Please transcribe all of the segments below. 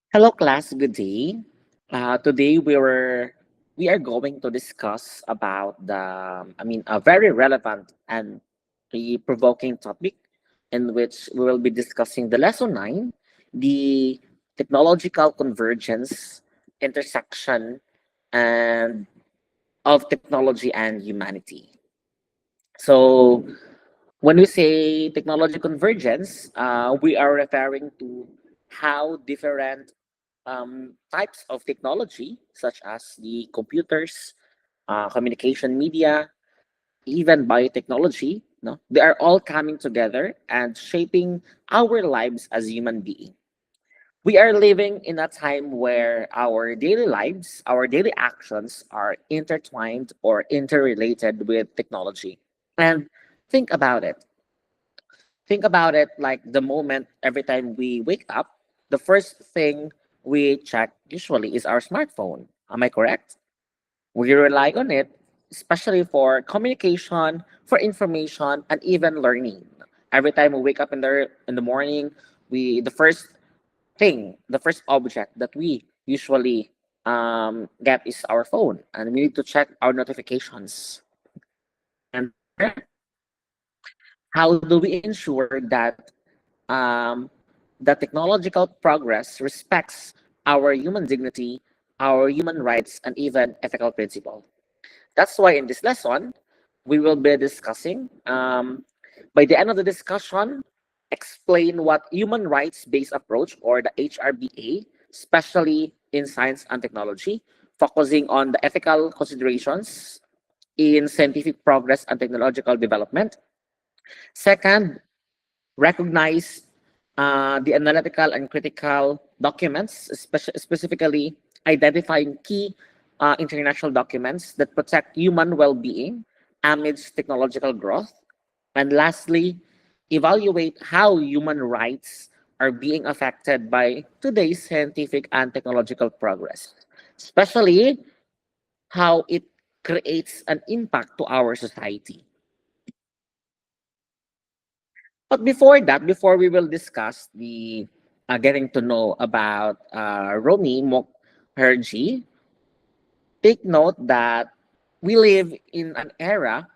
Hello, class. Good day. Today we are going to discuss about a very relevant and a provoking topic, in which we will be discussing the lesson 9, the technological convergence, intersection, and of technology and humanity. So, when we say technology convergence, we are referring to how different types of technology, such as the computers, communication media, even biotechnology, no, they are all coming together and shaping our lives as human beings. We are living in a time where our daily lives, our daily actions are intertwined or interrelated with technology. And think about it. Think about it like the moment every time we wake up, the first thing we check usually is our smartphone. Am I correct? We rely on it, especially for communication, for information, and even learning. Every time we wake up in the morning, the first thing, the first object that we usually get is our phone, and we need to check our notifications. And from there, how do we ensure that um, the technological progress respects our human dignity, our human rights, and even ethical principle? That's why in this lesson, we will be discussing, by the end of the discussion, explain what human rights based approach or the HRBA, especially in science and technology, focusing on the ethical considerations in scientific progress and technological development. Second, recognize the analytical and critical documents, specifically identifying key international documents that protect human well-being amidst technological growth. And lastly, evaluate how human rights are being affected by today's scientific and technological progress, especially how it creates an impact to our society. But before that, before we will discuss the getting to know about Romy Mukherjee, take note that we live in an era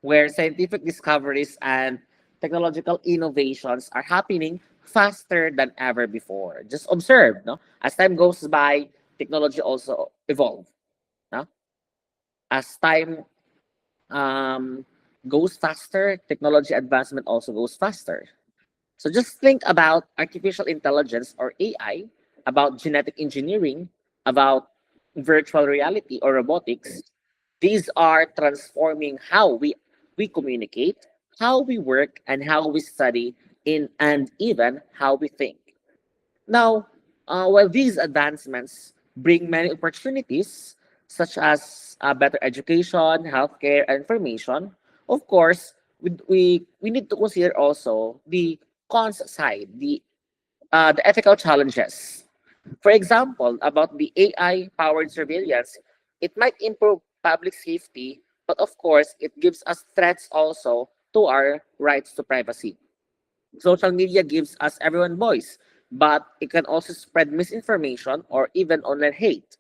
where scientific discoveries and technological innovations are happening faster than ever before. Just observe, no? As time goes by, technology also evolve. No? As time um, goes faster, technology advancement also goes faster. So just think about artificial intelligence or AI, about genetic engineering, about virtual reality or robotics. These are transforming how we communicate, how we work, and how we study, in and even how we think. Now, while these advancements bring many opportunities, such as better education, healthcare, and information, of course, we need to consider also the cons side, the ethical challenges. For example, about the AI powered surveillance, it might improve public safety, but of course, it gives us threats also to our rights to privacy. Social media gives us everyone voice, but it can also spread misinformation or even online hate.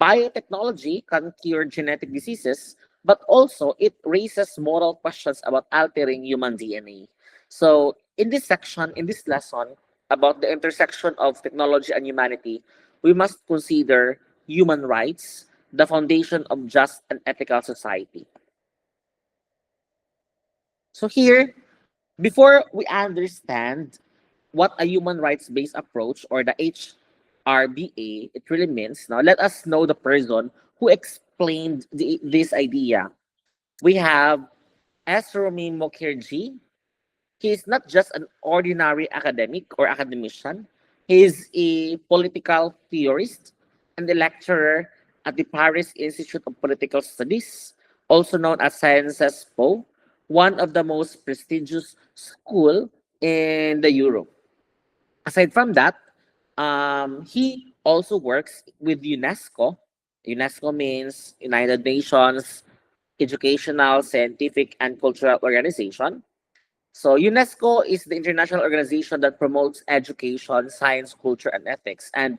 Biotechnology can cure genetic diseases, but also it raises moral questions about altering human DNA. So, in this section, in this lesson about the intersection of technology and humanity, we must consider human rights, the foundation of just and ethical society. So, here, before we understand what a human rights based approach or the HRBA it really means, now let us know the person who explained this idea. We have S. Romi Mukherjee. He is not just an ordinary academic or academician. He is a political theorist and a lecturer at the Paris Institute of Political Studies, also known as Sciences Po, one of the most prestigious school in the Europe. Aside from that, he also works with UNESCO. UNESCO means United Nations Educational, Scientific, and Cultural Organization. So UNESCO is the international organization that promotes education, science, culture, and ethics. And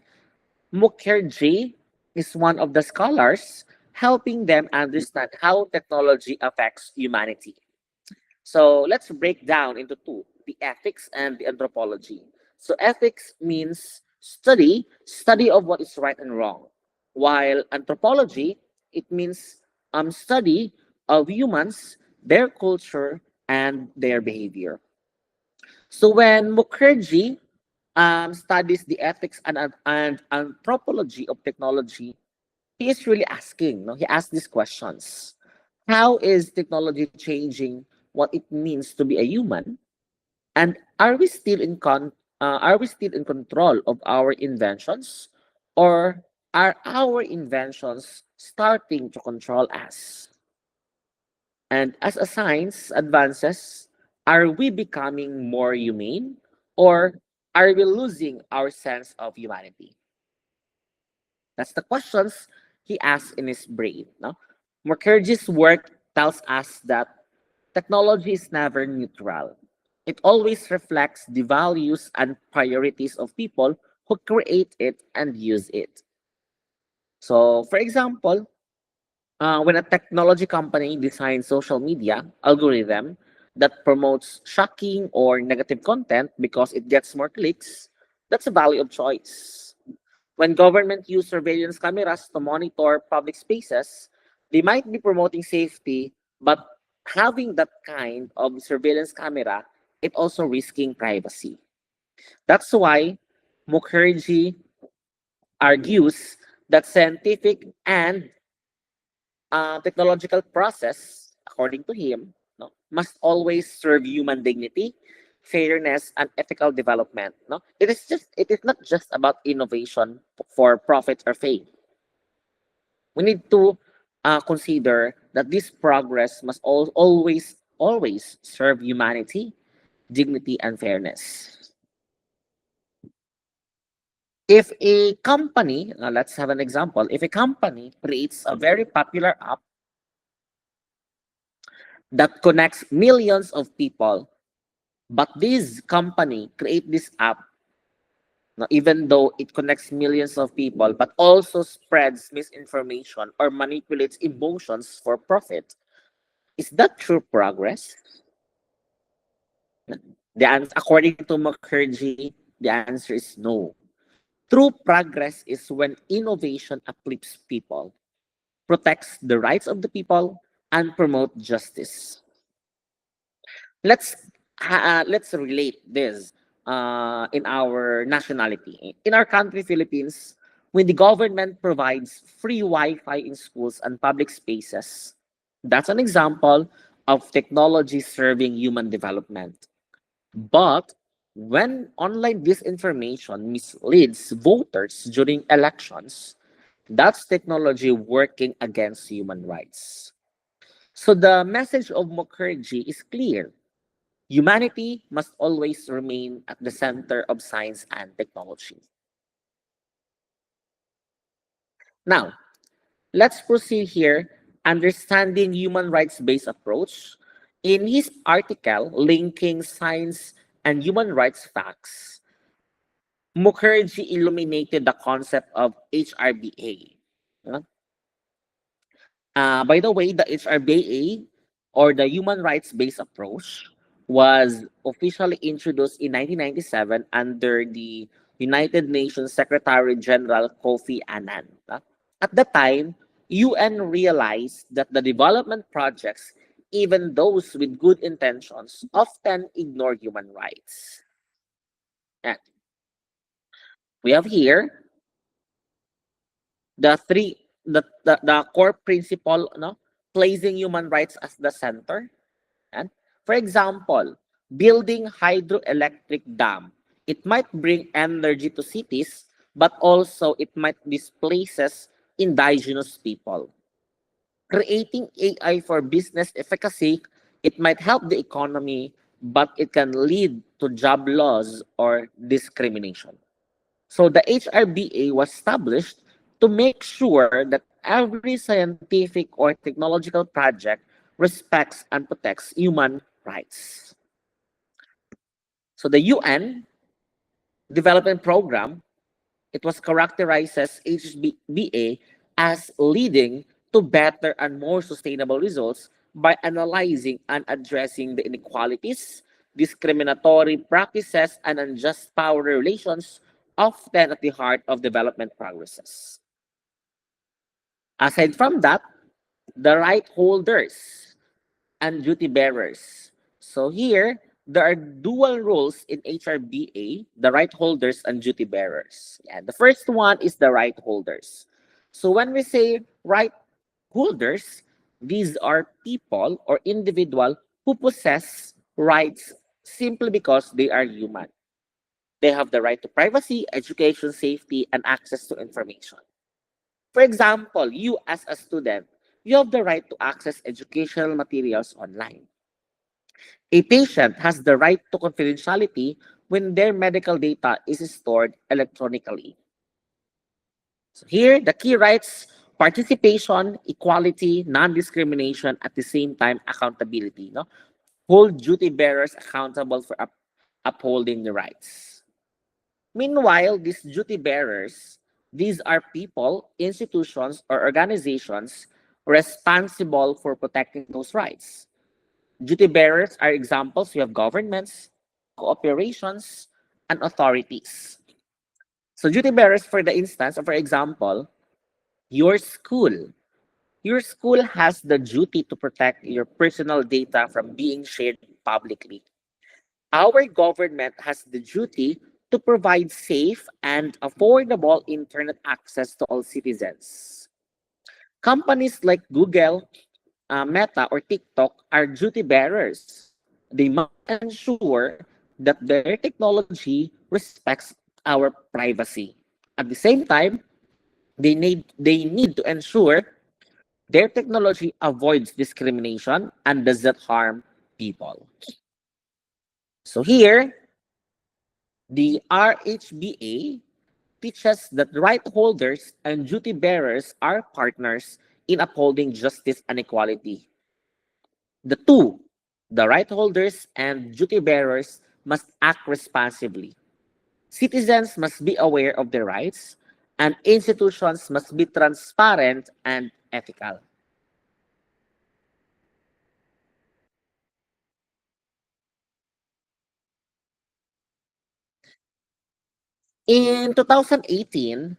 Mukherjee is one of the scholars helping them understand how technology affects humanity. So let's break down into two, the ethics and the anthropology. So ethics means study of what is right and wrong. While anthropology, it means study of humans, their culture, and their behavior. So when Mukherjee studies the ethics and anthropology of technology, he is really asking, no? He asks these questions. How is technology changing what it means to be a human? And are we still in control of our inventions? Or are our inventions starting to control us? And as a science advances, are we becoming more humane? Or are we losing our sense of humanity? That's the questions he asks in his brain. No? Mukherjee's work tells us that technology is never neutral. It always reflects the values and priorities of people who create it and use it. So, for example, when a technology company designs social media algorithm that promotes shocking or negative content because it gets more clicks, that's a value of choice. When government use surveillance cameras to monitor public spaces, they might be promoting safety, but having that kind of surveillance camera, it also risking privacy. That's why Mukherjee argues that scientific and technological process, according to him, no, must always serve human dignity, fairness, and ethical development. No, it is not just about innovation for profit or fame. We need to consider that this progress must always serve humanity, dignity, and fairness. If a company, let's have an example, if a company creates a very popular app that connects millions of people, but this company create this app, now, even though it connects millions of people, but also spreads misinformation or manipulates emotions for profit, is that true progress? According to Mukherjee, the answer is no. True progress is when innovation uplifts people, protects the rights of the people, and promote justice. Let's let's relate this in our nationality. In our country, Philippines, when the government provides free Wi-Fi in schools and public spaces, that's an example of technology serving human development. But when online disinformation misleads voters during elections, that's technology working against human rights. So the message of Mukherjee is clear. Humanity must always remain at the center of science and technology. Now, let's proceed here. Understanding human rights based approach. In his article, Linking Science and Human Rights Facts, Mukherjee illuminated the concept of HRBA. By the way, the HRBA, or the Human Rights Based Approach, was officially introduced in 1997 under the United Nations Secretary General Kofi Annan. At the time, UN realized that the development projects, even those with good intentions, often ignore human rights. And we have here the core principle, no, placing human rights as the center. And for example, building hydroelectric dam, it might bring energy to cities, but also it might displaces indigenous people. Creating AI for business efficacy, it might help the economy, but it can lead to job loss or discrimination. So the HRBA was established to make sure that every scientific or technological project respects and protects human rights. So the UN Development Program, it was characterized as HBA as leading to better and more sustainable results by analyzing and addressing the inequalities, discriminatory practices, and unjust power relations often at the heart of development progresses. Aside from that, the right holders and duty bearers. So here, there are dual roles in HRBA, the right holders and duty bearers. And the first one is the right holders. So when we say right holders, these are people or individual who possess rights simply because they are human. They have the right to privacy, education, safety, and access to information. For example, you as a student, you have the right to access educational materials online. A patient has the right to confidentiality when their medical data is stored electronically. So here, the key rights: participation, equality, non-discrimination, at the same time, accountability. No? Hold duty bearers accountable for upholding the rights. Meanwhile, these duty bearers, these are people, institutions, or organizations responsible for protecting those rights. Duty bearers are examples. We have governments, cooperations, and authorities. So duty bearers, for the instance, or for example, your school. Your school has the duty to protect your personal data from being shared publicly. Our government has the duty to provide safe and affordable internet access to all citizens. Companies like Google, Meta, or TikTok are duty bearers. They must ensure that their technology respects our privacy. At the same time, they need to ensure their technology avoids discrimination and does not harm people. So here, the RHBA teaches that right holders and duty bearers are partners in upholding justice and equality. The two, the right holders and duty bearers, must act responsibly. Citizens must be aware of their rights, and institutions must be transparent and ethical. In 2018,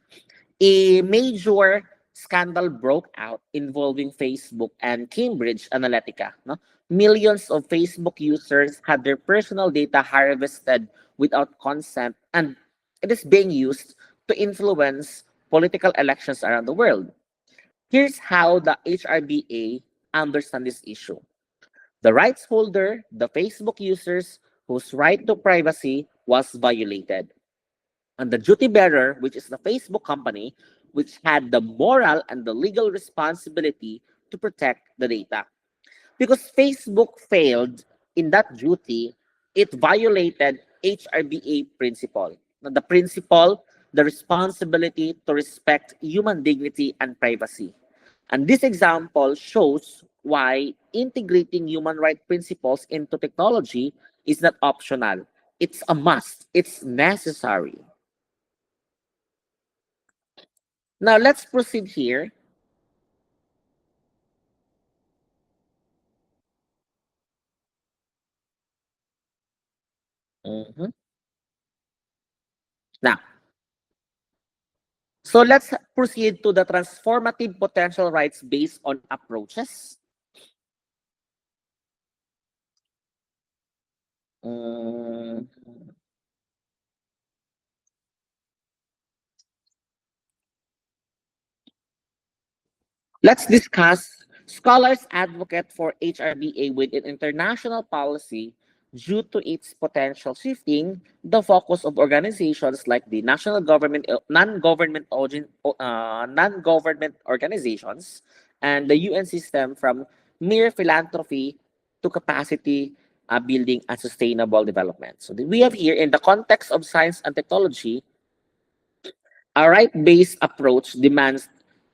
a major scandal broke out involving Facebook and Cambridge Analytica. No? Millions of Facebook users had their personal data harvested without consent, and it is being used to influence political elections around the world. Here's how the HRBA understand this issue. The rights holder, the Facebook users whose right to privacy was violated, and the duty bearer, which is the Facebook company, which had the moral and the legal responsibility to protect the data. Because Facebook failed in that duty, it violated HRBA principle. Now, the principle, the responsibility to respect human dignity and privacy. And this example shows why integrating human rights principles into technology is not optional. It's a must. It's necessary. Now let's proceed here. Mhm. Now, so let's proceed to the transformative potential rights based on approaches. Mm, let's discuss scholars advocate for HRBA within international policy due to its potential shifting the focus of organizations like the national government, non-government organizations, and the UN system from mere philanthropy to capacity building and sustainable development. So we have here, in the context of science and technology, a right-based approach demands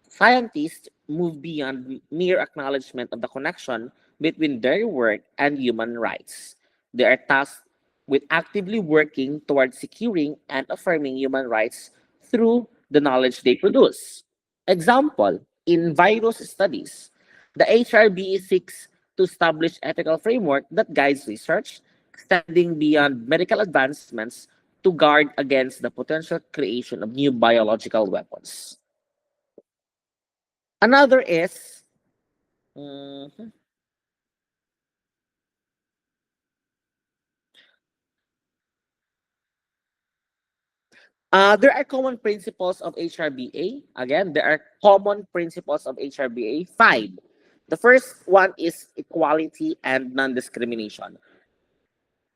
scientists move beyond mere acknowledgement of the connection between their work and human rights. They are tasked with actively working towards securing and affirming human rights through the knowledge they produce. Example, in virus studies, the HRBE seeks to establish ethical framework that guides research, extending beyond medical advancements to guard against the potential creation of new biological weapons. Another is mhm, there are common principles of HRBA. Again, there are common principles of HRBA. Five. The first one is equality and non-discrimination.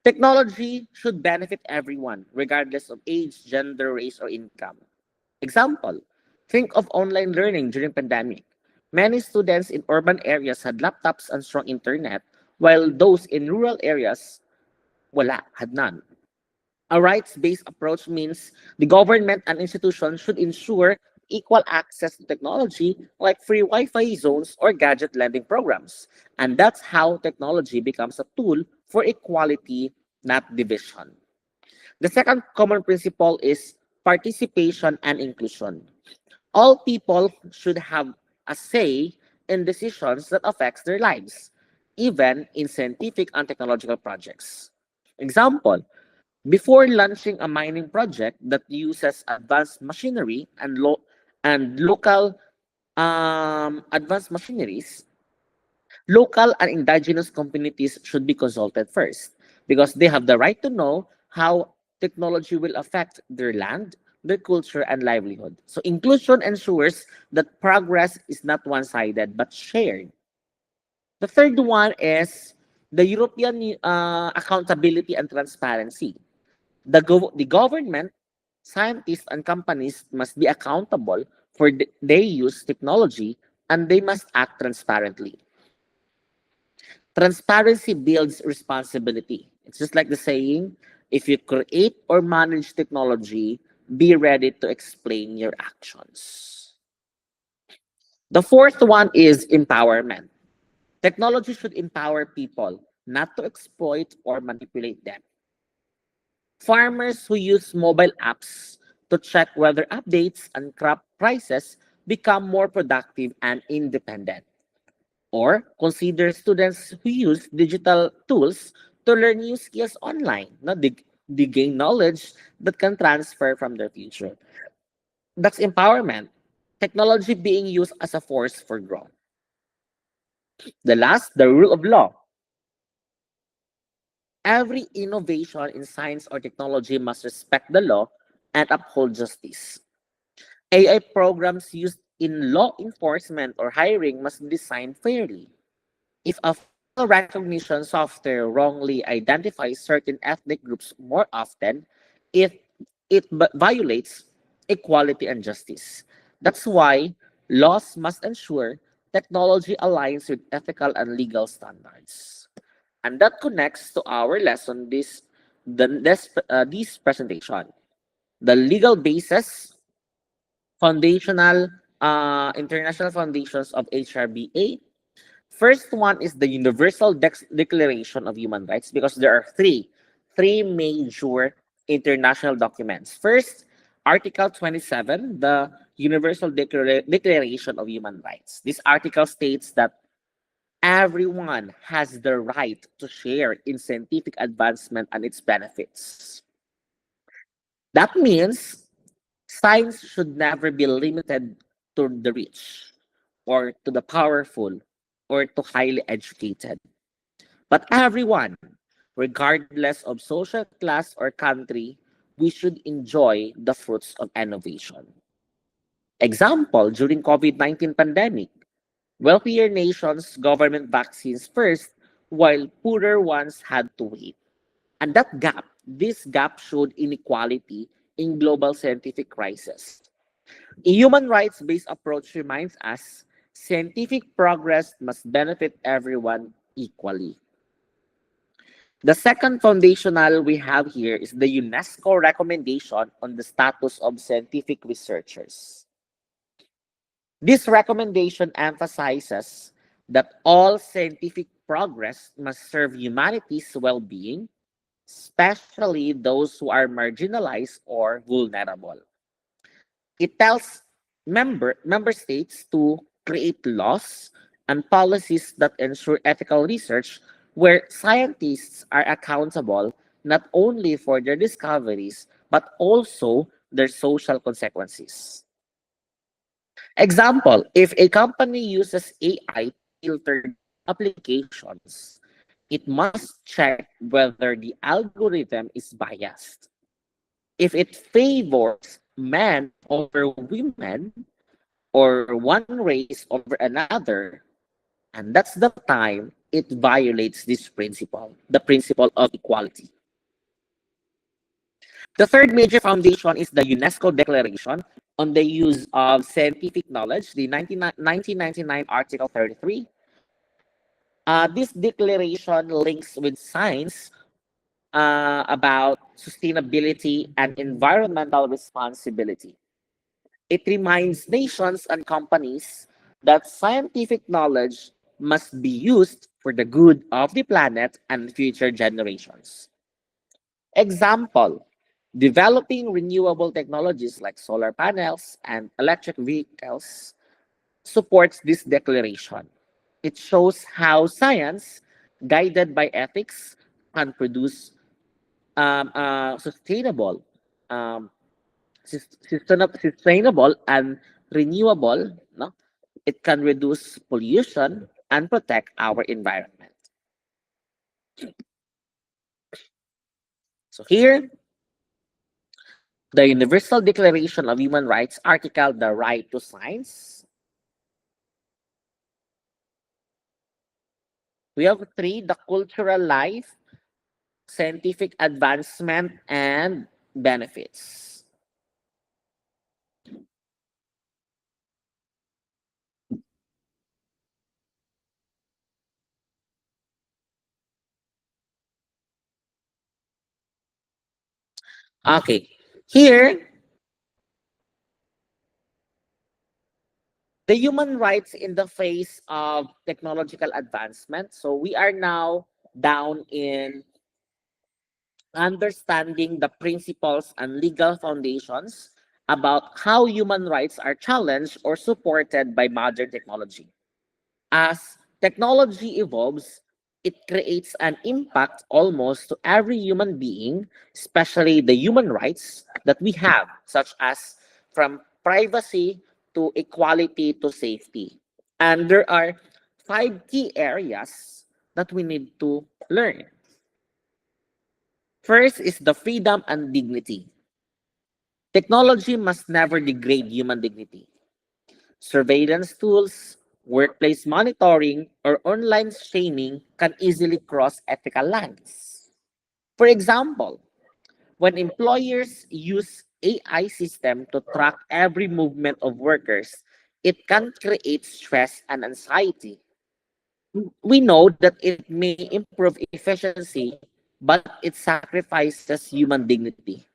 Technology should benefit everyone, regardless of age, gender, race, or income. Example, think of online learning during pandemic. Many students in urban areas had laptops and strong internet, while those in rural areas had none. A rights-based approach means the government and institutions should ensure equal access to technology like free Wi-Fi zones or gadget lending programs. And that's how technology becomes a tool for equality, not division. The second common principle is participation and inclusion. All people should have a say in decisions that affects their lives, even in scientific and technological projects. Example, before launching a mining project that uses advanced machinery and local advanced machineries, local and indigenous communities should be consulted first because they have the right to know how technology will affect their land, their culture, and livelihood. So inclusion ensures that progress is not one-sided but shared. The third one is the European accountability and transparency. The government, scientists, and companies must be accountable for they use technology and they must act transparently. Transparency builds responsibility. It's just like the saying, if you create or manage technology, be ready to explain your actions. The fourth one is empowerment. Technology should empower people, not to exploit or manipulate them. Farmers who use mobile apps to check weather updates and crop prices become more productive and independent. Or consider students who use digital tools to learn new skills online. No? They gain knowledge that can transfer from their future. That's empowerment. Technology being used as a force for growth. The last, the rule of law. Every innovation in science or technology must respect the law and uphold justice. AI programs used in law enforcement or hiring must be designed fairly. If a facial recognition software wrongly identifies certain ethnic groups more often, it, it violates equality and justice. That's why laws must ensure technology aligns with ethical and legal standards. And that connects to our lesson this presentation. The legal basis, foundational international foundations of HRBA. First one is the Universal Declaration of Human Rights because there are three major international documents. First, Article 27, the Universal Declaration of Human Rights. This article states that everyone has the right to share in scientific advancement and its benefits. That means science should never be limited to the rich or to the powerful or to highly educated, but everyone, regardless of social class or country, we should enjoy the fruits of innovation. Example, during COVID-19 pandemic, wealthier nations government vaccines first while poorer ones had to wait. And this gap showed inequality in global scientific crisis. A human rights-based approach reminds us scientific progress must benefit everyone equally. The second foundational we have here is the UNESCO recommendation on the status of scientific researchers. This recommendation emphasizes that all scientific progress must serve humanity's well-being, especially those who are marginalized or vulnerable. It tells member states to create laws and policies that ensure ethical research where scientists are accountable not only for their discoveries but also their social consequences. Example, if a company uses AI to filter applications, it must check whether the algorithm is biased. If it favors men over women or one race over another, and that's the time it violates this principle, the principle of equality. The third major foundation is the UNESCO Declaration on the Use of Scientific Knowledge, the 1999 Article 33. This declaration links with science about sustainability and environmental responsibility. It reminds nations and companies that scientific knowledge must be used for the good of the planet and future generations. Example, developing renewable technologies like solar panels and electric vehicles supports this declaration. It shows how science, guided by ethics, can produce sustainable, um, sustainable and renewable. No, it can reduce pollution and protect our environment. So here, the Universal Declaration of Human Rights article, the right to science. We have three: the cultural life, scientific advancement, and benefits. Okay, here, the human rights in the face of technological advancement. So we are now down in understanding the principles and legal foundations about how human rights are challenged or supported by modern technology. As technology evolves, it creates an impact almost to every human being, especially the human rights that we have, such as from privacy to equality to safety. And there are five key areas that we need to learn. First is the freedom and dignity. Technology must never degrade human dignity. Surveillance tools, workplace monitoring, or online shaming can easily cross ethical lines. For example, when employers use AI system to track every movement of workers, it can create stress and anxiety. We know that it may improve efficiency, but it sacrifices human dignity,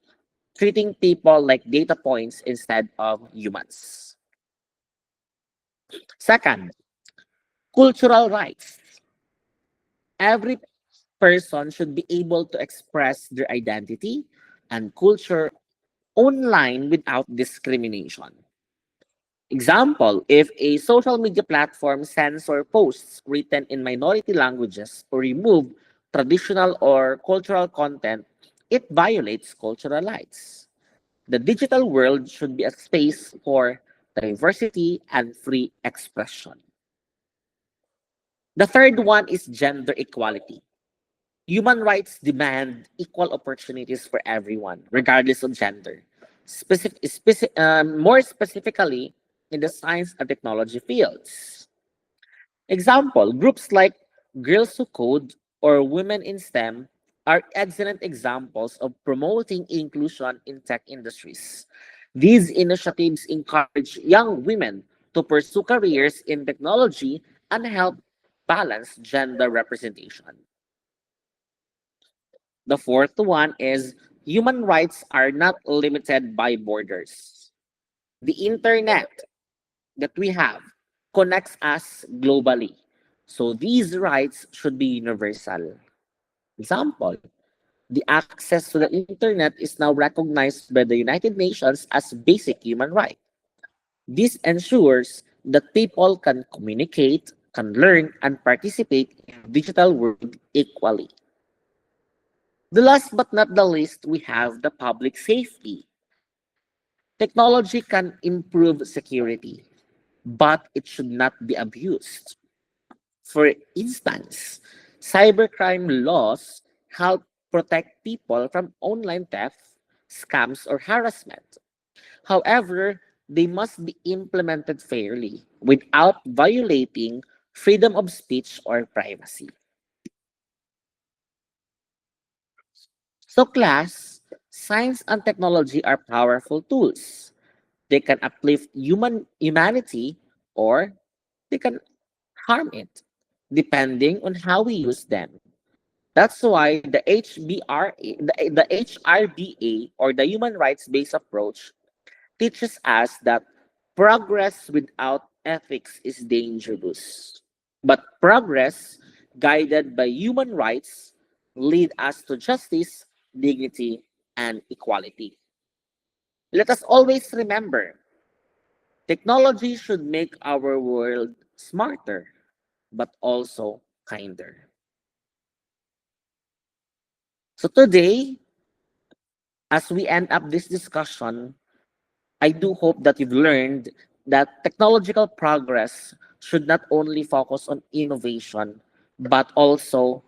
treating people like data points instead of humans. Second, cultural rights. Every person should be able to express their identity and culture online without discrimination. Example, if a social media platform censor posts written in minority languages or remove traditional or cultural content, it violates cultural rights. The digital world should be a space for diversity and free expression. The third one is gender equality. Human rights demand equal opportunities for everyone, regardless of gender. More specifically, in the science and technology fields. Example, groups like Girls Who Code or Women in STEM are excellent examples of promoting inclusion in tech industries. These initiatives encourage young women to pursue careers in technology and help balance gender representation. The fourth one is human rights are not limited by borders. The internet that we have connects us globally. So these rights should be universal. Example, The access to the internet is now recognized by the United Nations as basic human right. This ensures that people can communicate, can learn, and participate in the digital world equally. The last but not the least, we have the public safety. Technology can improve security, but it should not be abused. For instance, cybercrime laws help protect people from online theft, scams, or harassment. However, they must be implemented fairly without violating freedom of speech or privacy. So, class, science and technology are powerful tools. They can uplift humanity or they can harm it, depending on how we use them. That's why the HRBA, or the Human Rights Based Approach, teaches us that progress without ethics is dangerous. But progress guided by human rights lead us to justice, dignity, and equality. Let us always remember, technology should make our world smarter, but also kinder. So today, as we end up this discussion, I do hope that you've learned that technological progress should not only focus on innovation, but also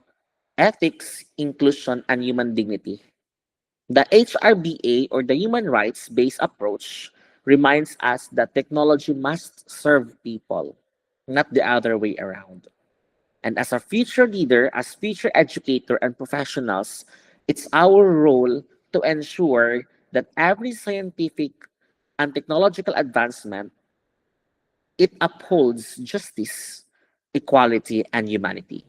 ethics, inclusion, and human dignity. The HRBA, or the Human Rights Based Approach, reminds us that technology must serve people, not the other way around. And as a future leader, as future educator and professionals, it's our role to ensure that every scientific and technological advancement, it upholds justice, equality, and humanity.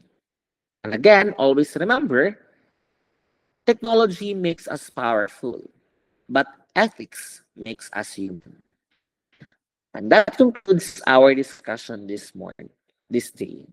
And again, always remember, technology makes us powerful, but ethics makes us human. And that concludes our discussion this morning, this day.